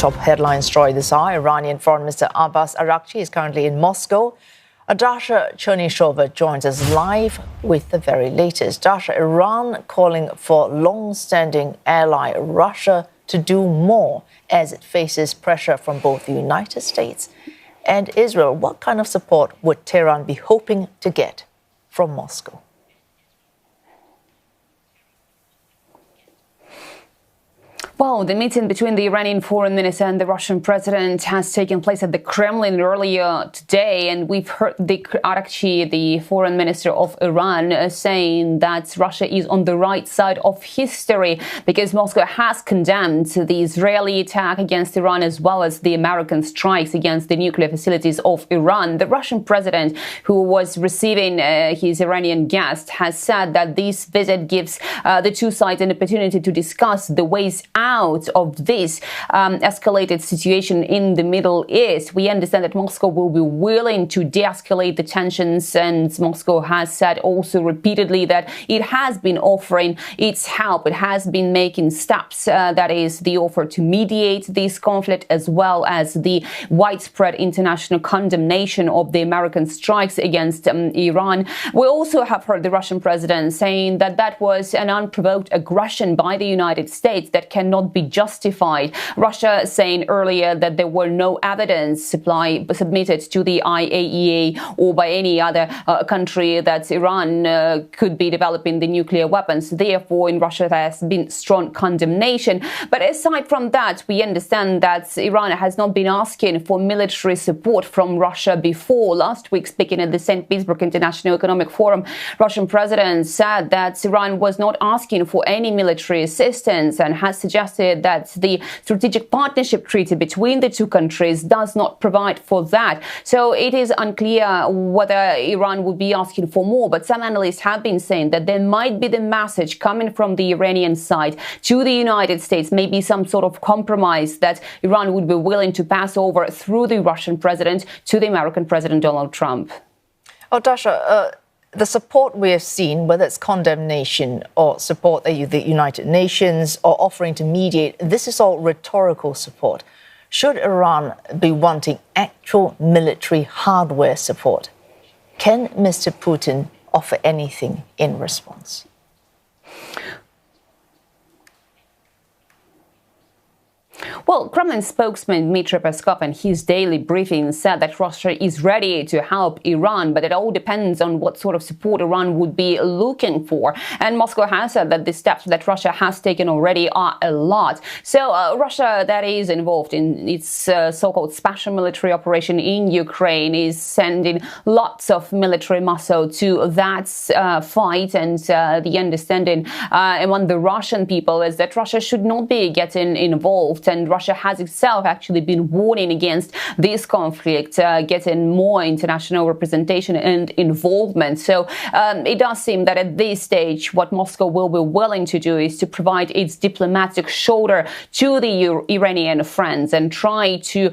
top headline story this hour. Iranian Foreign Minister Abbas Araghchi is currently in Moscow. Dasha Chernyshova joins us live with the very latest. Dasha, Iran calling for long-standing ally Russia to do more as it faces pressure from both the United States and Israel. What kind of support would Tehran be hoping to get from Moscow? Well, the meeting between the Iranian foreign minister and the Russian president has taken place at the Kremlin earlier today, and we've heard the Araghchi, the foreign minister of Iran, saying that Russia is on the right side of history because Moscow has condemned the Israeli attack against Iran as well as the American strikes against the nuclear facilities of Iran. The Russian president, who was receiving his Iranian guest, has said that this visit gives the two sides an opportunity to discuss the ways out of this escalated situation in the Middle East. We understand that Moscow will be willing to de-escalate the tensions, and Moscow has said also repeatedly that it has been offering its help. It has been making steps, that is the offer to mediate this conflict, as well as the widespread international condemnation of the American strikes against Iran. We also have heard the Russian president saying that that was an unprovoked aggression by the United States that cannot be justified. Russia saying earlier that there were no evidence submitted to the IAEA or by any other country that Iran could be developing the nuclear weapons. Therefore, in Russia, there has been strong condemnation. But aside from that, we understand that Iran has not been asking for military support from Russia before. Last week, speaking at the St. Petersburg International Economic Forum, Russian president said that Iran was not asking for any military assistance and has suggested that the strategic partnership treaty between the two countries does not provide for that. So it is unclear whether Iran would be asking for more, but some analysts have been saying that there might be the message coming from the Iranian side to the United States, maybe some sort of compromise that Iran would be willing to pass over through the Russian president to the American President Donald Trump. Oh, Dasha, the support we have seen, whether it's condemnation or support the United Nations or offering to mediate, this is all rhetorical support. Should Iran be wanting actual military hardware support? Can Mr. Putin offer anything in response? Well, Kremlin spokesman Dmitry Peskov in his daily briefing said that Russia is ready to help Iran, but it all depends on what sort of support Iran would be looking for. And Moscow has said that the steps that Russia has taken already are a lot. So Russia, that is involved in its so-called special military operation in Ukraine, is sending lots of military muscle to that fight. And the understanding among the Russian people is that Russia should not be getting involved. And Russia has itself actually been warning against this conflict, getting more international representation and involvement. So it does seem that at this stage, what Moscow will be willing to do is to provide its diplomatic shoulder to the Iranian friends and try to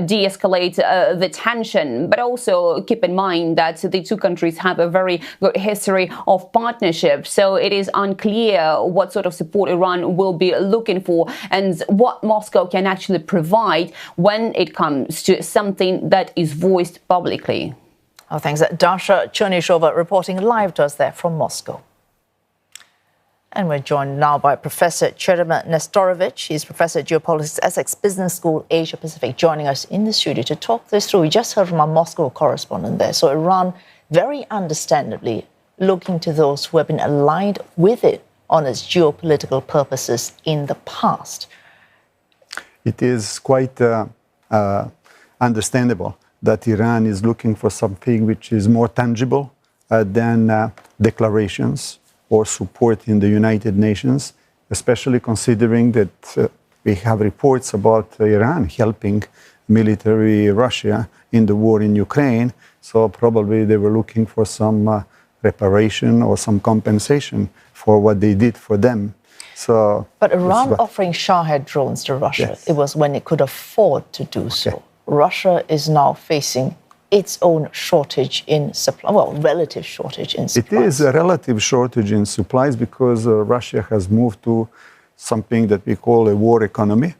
de-escalate the tension. But also keep in mind that the two countries have a very good history of partnership. So it is unclear what sort of support Iran will be looking for and what Moscow can actually provide when it comes to something that is voiced publicly. Oh, thanks. Dasha Chernyshova reporting live to us there from Moscow. And we're joined now by Professor Cedomir Nestorovic. He's Professor of Geopolitics, ESSEC Business School, Asia Pacific, joining us in the studio to talk this through. We just heard from our Moscow correspondent there. So Iran, very understandably, looking to those who have been aligned with it on its geopolitical purposes in the past. It is quite understandable that Iran is looking for something which is more tangible than declarations or support in the United Nations, especially considering that we have reports about Iran helping military Russia in the war in Ukraine. So probably they were looking for some reparation or some compensation for what they did for them. So, but Iran offering Shahed drones to Russia, yes, it was when it could afford to do so. Okay. Russia is now facing its own shortage in supply, well, relative shortage in supplies. It is a relative shortage in supplies because Russia has moved to something that we call a war economy.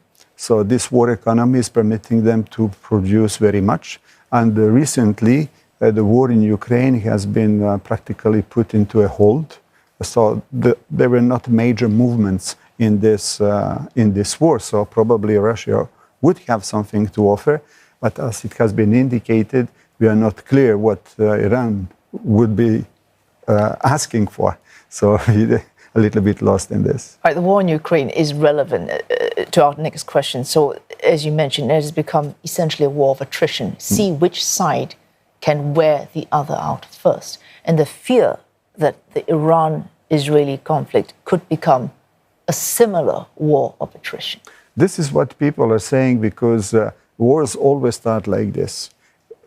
So this war economy is permitting them to produce very much. And recently, the war in Ukraine has been practically put into a hold. So there were not major movements in this war. So probably Russia would have something to offer. But as it has been indicated, we are not clear what Iran would be asking for. So we're a little bit lost in this. Right, the war in Ukraine is relevant to our next question. So, as you mentioned, it has become essentially a war of attrition. See which side can wear the other out first. And the fear that the Iran-Israeli conflict could become a similar war of attrition. This is what people are saying because wars always start like this.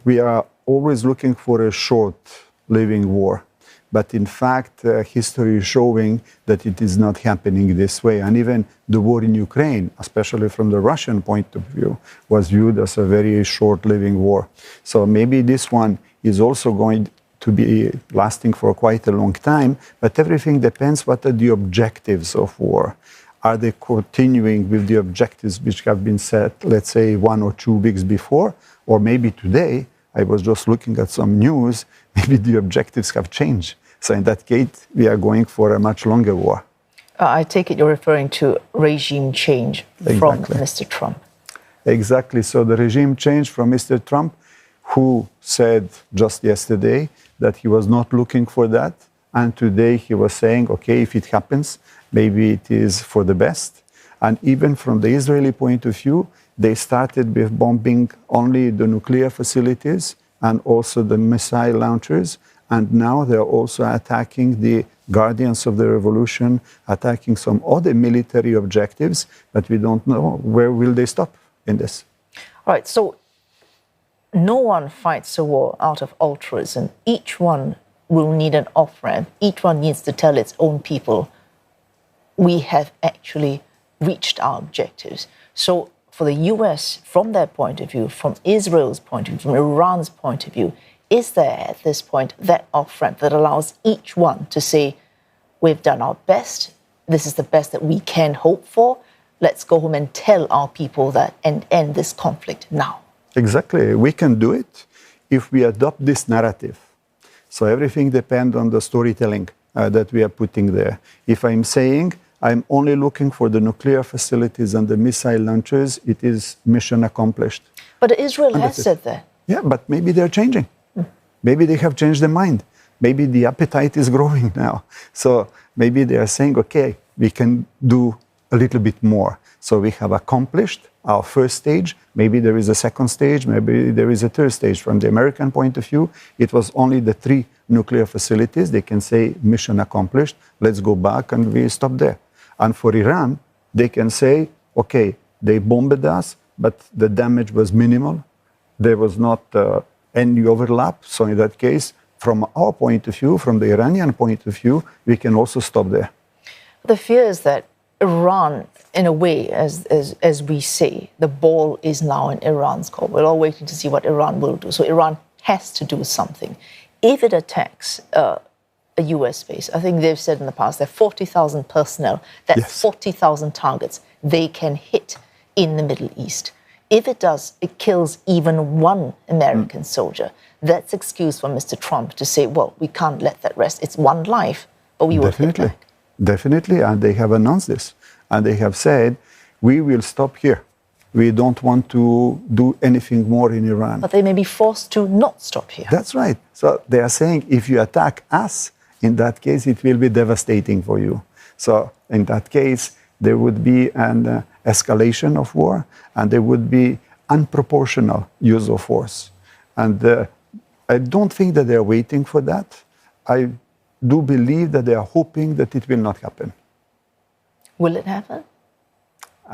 We are always looking for a short-living war. But in fact, history is showing that it is not happening this way. And even the war in Ukraine, especially from the Russian point of view, was viewed as a very short-living war. So maybe this one is also going to be lasting for quite a long time. But everything depends what are the objectives of war. Are they continuing with the objectives which have been set, let's say, 1 or 2 weeks before? Or maybe today, I was just looking at some news, maybe the objectives have changed. So in that case, we are going for a much longer war. I take it you're referring to regime change from Mr. Trump. Exactly. So the regime change from Mr. Trump, who said just yesterday that he was not looking for that. And today he was saying, okay, if it happens, maybe it is for the best. And even from the Israeli point of view, they started with bombing only the nuclear facilities and also the missile launchers. And now they're also attacking the guardians of the revolution, attacking some other military objectives, but we don't know where will they stop in this. All right, so no one fights a war out of altruism. Each one will need an off-ramp. Each one needs to tell its own people, we have actually reached our objectives. So for the US, from their point of view, from Israel's point of view, from Iran's point of view, is there at this point that off-ramp that allows each one to say, we've done our best, this is the best that we can hope for, let's go home and tell our people that and end this conflict now? Exactly. We can do it if we adopt this narrative. So everything depends on the storytelling that we are putting there. If I'm saying I'm only looking for the nuclear facilities and the missile launchers, it is mission accomplished. But Israel has said that. Yeah, but maybe they're changing. Maybe they have changed their mind. Maybe the appetite is growing now. So maybe they are saying, okay, we can do a little bit more. So we have accomplished our first stage. Maybe there is a second stage. Maybe there is a third stage. From the American point of view, it was only the 3 nuclear facilities. They can say mission accomplished. Let's go back and we stop there. And for Iran, they can say, okay, they bombed us, but the damage was minimal. There was not any overlap. So in that case, from our point of view, from the Iranian point of view, we can also stop there. The fear is that Iran, in a way, as we say, the ball is now in Iran's court. We're all waiting to see what Iran will do. So Iran has to do something. If it attacks a US base, I think they've said in the past, there are 40,000 personnel, that's yes. 40,000 targets they can hit in the Middle East. If it does, it kills even one American soldier. That's excuse for Mr. Trump to say, well, we can't let that rest. It's one life, but we will hit back. Definitely, and they have announced this. And they have said, we will stop here. We don't want to do anything more in Iran. But they may be forced to not stop here. That's right. So they are saying, if you attack us, in that case, it will be devastating for you. So in that case, there would be an escalation of war, and there would be unproportional use of force. And I don't think that they are waiting for that. I do believe that they are hoping that it will not happen. Will it happen?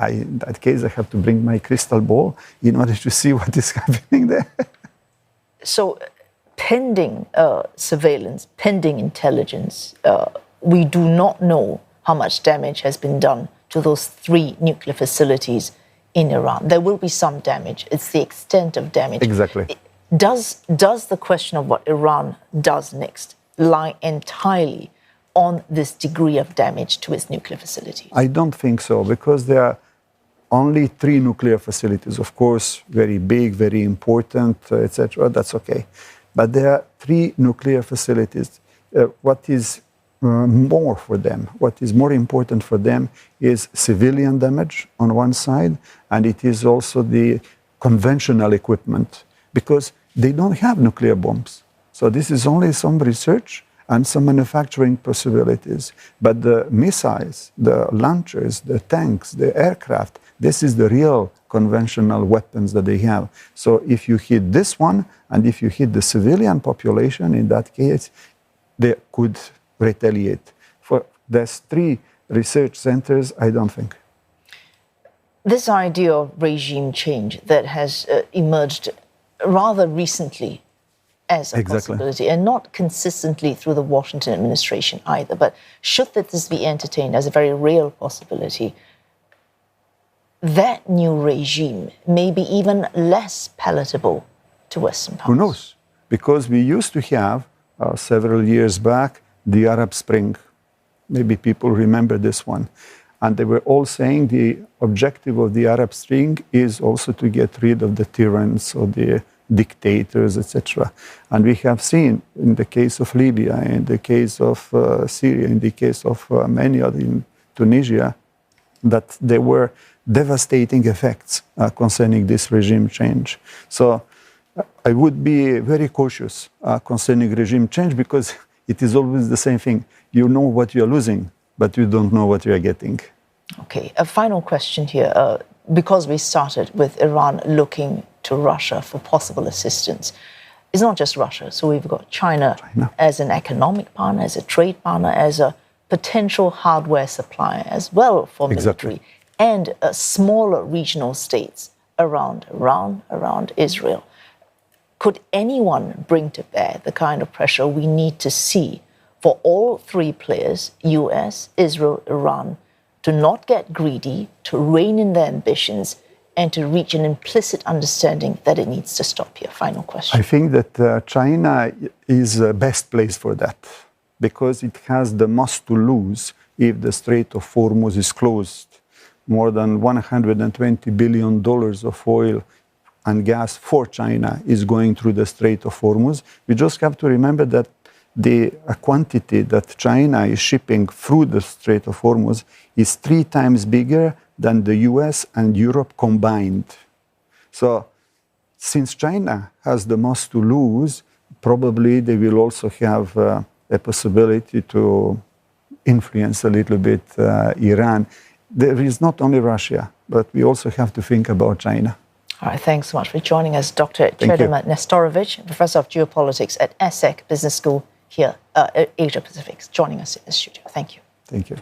In that case, I have to bring my crystal ball in order to see what is happening there. So, pending surveillance, pending intelligence, we do not know how much damage has been done to those 3 nuclear facilities in Iran. There will be some damage. It's the extent of damage. Exactly. Does the question of what Iran does next lie entirely on this degree of damage to its nuclear facilities? I don't think so, because there are only 3 nuclear facilities. Of course, very big, very important, etc. That's okay. But there are 3 nuclear facilities. What is more for them, what is more important for them is civilian damage on one side, and it is also the conventional equipment, because they don't have nuclear bombs. So this is only some research and some manufacturing possibilities. But the missiles, the launchers, the tanks, the aircraft, this is the real conventional weapons that they have. So if you hit this one, and if you hit the civilian population, in that case, they could retaliate. For there's 3 research centers, I don't think. This idea of regime change that has emerged rather recently as a possibility, and not consistently through the Washington administration either, but should this be entertained as a very real possibility, that new regime may be even less palatable to Western powers. Who knows? Because we used to have, several years back, the Arab Spring. Maybe people remember this one. And they were all saying the objective of the Arab Spring is also to get rid of the tyrants or the dictators, etc. And we have seen in the case of Libya, in the case of Syria, in the case of many other in Tunisia, that there were devastating effects concerning this regime change. So I would be very cautious concerning regime change, because it is always the same thing. You know what you're losing, but you don't know what you're getting. Okay, a final question here. Because we started with Iran looking to Russia for possible assistance, it's not just Russia. So we've got China as an economic partner, as a trade partner, as a potential hardware supplier as well for military, and smaller regional states around Iran, around Israel. Could anyone bring to bear the kind of pressure we need to see for all 3 players, US, Israel, Iran, to not get greedy, to rein in their ambitions, and to reach an implicit understanding that it needs to stop here? Final question. I think that China is the best place for that, because it has the most to lose if the Strait of Hormuz is closed. More than $120 billion of oil and gas for China is going through the Strait of Hormuz. We just have to remember that the quantity that China is shipping through the Strait of Hormuz is 3 times bigger than the US and Europe combined. So since China has the most to lose, probably they will also have a possibility to influence a little bit Iran. There is not only Russia, but we also have to think about China. All right, thanks so much for joining us, Dr. Cedomir Nestorovic, Professor of Geopolitics at ESSEC Business School here at Asia Pacific, joining us in the studio. Thank you. Thank you.